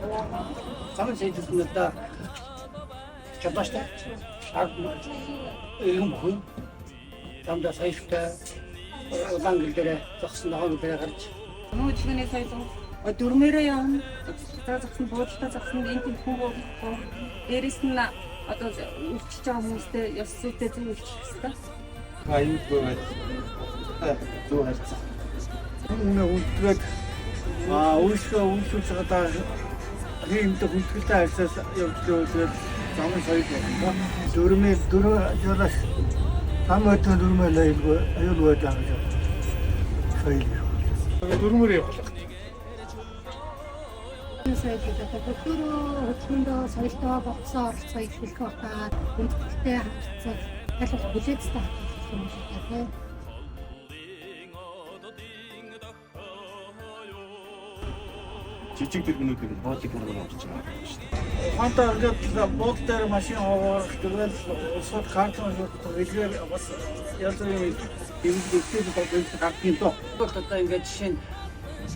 Замын сайднуудаа чадвартай ийм хүн замдаа саяхтай удаан гэлдэрэ зогсон ногоон гэлдэрэ гарч Мөн жилийн соёлын дөрмээрээ явна. Зогсон буудалтай зогсон энэ тийм хүн болохгүй. Дээрэс нь одоо үлчиж байгаа хүмүүстэй ёс зүйтэй зөв үлчих хэрэгтэй. Аюулгүй зөв харьцаа. Үнэ үлдгээд өөрсдөө үйлчлүүлж байгаа хиймдээ хүндгэлтэй харьцаас явж байгаа замын соёл байна. Дөрмээр жолоос самбайтай дөрмээр аюулгүй байгаа соёл. Дөрмөр явах. соёлтой хөдөлгөөндөө соёлтой богцоо оролцоо ихлэх байгаа хүндэтгэлтэй харилцаа аль болох бүлээцтэй хандах юм шиг байна. Жижиг дэргнүүдийг боодыг гаргаж авч байгаа юм шүү дээ. Хантаа ингээд бод дээр машин аваад тэгэл усад картон хэлгээр бас ялцсан юм дэвлэгтэй бодож гартын доо. Одоо ингээд жишээ нь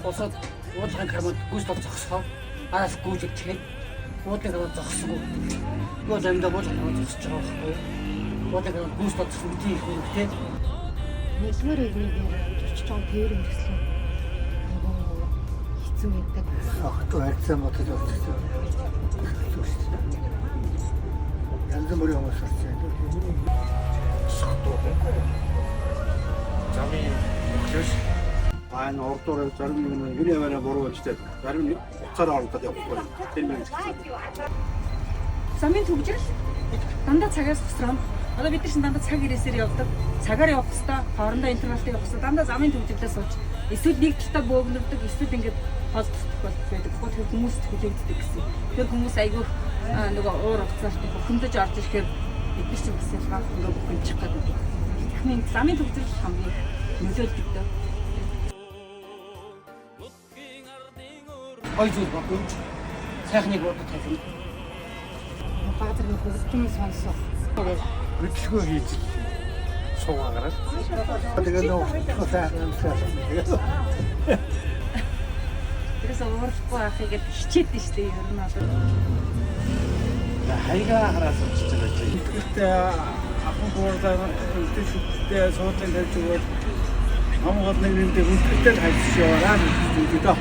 усад уулын кармад гүйс зогсохоо араас гүйж итгэхэд уулын кармад зогсохгүй. Гоо замдаа уулын кармад зогсож байгаа байхгүй юу? Уулын кармад гүйс зогсох үгүй их үнэтэй. Нэгдүгээр эгнээгээр очиж байгаа тэр хэрэгслээ хэцүү байдаг. Ахтуу хайцсан бодож байна. Янз бүрийн хүмүүс орсон. Замын өгчөөс айн ордоор зарим нэг юуны аваа буруу болжтэй. Зарим нь уцаараа оролдоод явахгүй. Тэр нэг Замын төвжил дандаа цагаас тусрам. Одоо бид нар чинь дандаа цаг ирээсээр явдаг. Цагаар явах хэвээр хоорондоо интервалтай явах хэвээр дандаа замын төвжилдээ сууж. Эсвэл нэг талаа бөөгнөрдөг, эсвэл ингээд холддог байдаг. Тэгэхээр хүмүүс хүлээгддэг гэсэн. Тэр хүмүүс айгүй нөгөө уур уцаарт бухимдаж орж ирэхээр бид нар чинь бас ялгаа ингээ бухимдчих гэдэг. Техник замын төвжил хамгийн нөлөөлдөг дөө. Ой зүйл бодож сайхныг бодож тавьсан. Баазарны хөлтөмс сонсох. Бичлэгөө хийж суугаараа. Тэгээд нөө сайхан сайхан. Тэрээс уурахгүй ахыг хичээдсэн шүү дээ ер нь одоо. хайгаа хараас очиж байгаа чинь. Гэхдээ ахын боордаа үлдэштэй суудлын тавьж өгөөд хамгаалт нэгнийдээ хүндэлтэй хайж яваараа гэдэг дөө.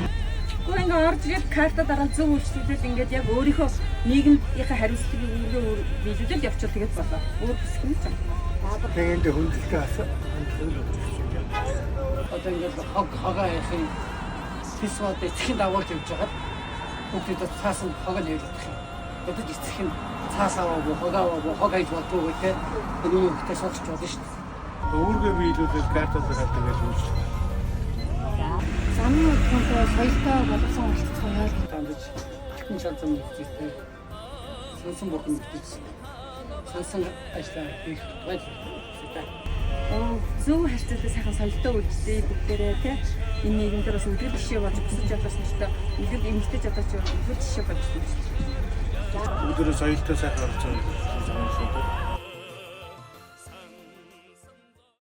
Гүр ингээ орж ирээд карта дараа зөв үйлчлүүлээд ингээд яг өөрийнхөө нийгмийнхээ хариуцлагыг өөрөө биелүүлээд явчихвал тэгээд болоо. Өөр хэсэг нь ч юм. Тэгээд хүндэлтэй асаа. Одоо ингээд хогоо яхин фисвод эцгийн дагуулж явж байгаад бүгд цаасан хогоо нэрлэх юм. Бодож эцэг нь цаасаа хогоо хийж болдгоо гэх энэ ихтэй сонсч болно шүү дээ. Өөргөө биелүүлээд картаар хатдаг гэж үзсэн. Замын хөдөлгөөнтэй соёлтой боловсон оролцох яалт. Тандж чихэн шалзан хийхдээ сонсон бурхан хийсэн. Сонсон ажлаа хийх байл. Зөв харьцаатай сайхан соёлтой үйлдэлтэй бүгдээрээ тий энэ нийгэмдэр бас үлгэр жишээ болж өсөж чадсан ч гэсэн үлгэр эмгтэй чадаач үлгэр жишээ болж байна шүү дээ. Өдөрөө соёлтой сайхан орж байгаа юм шүү дээ.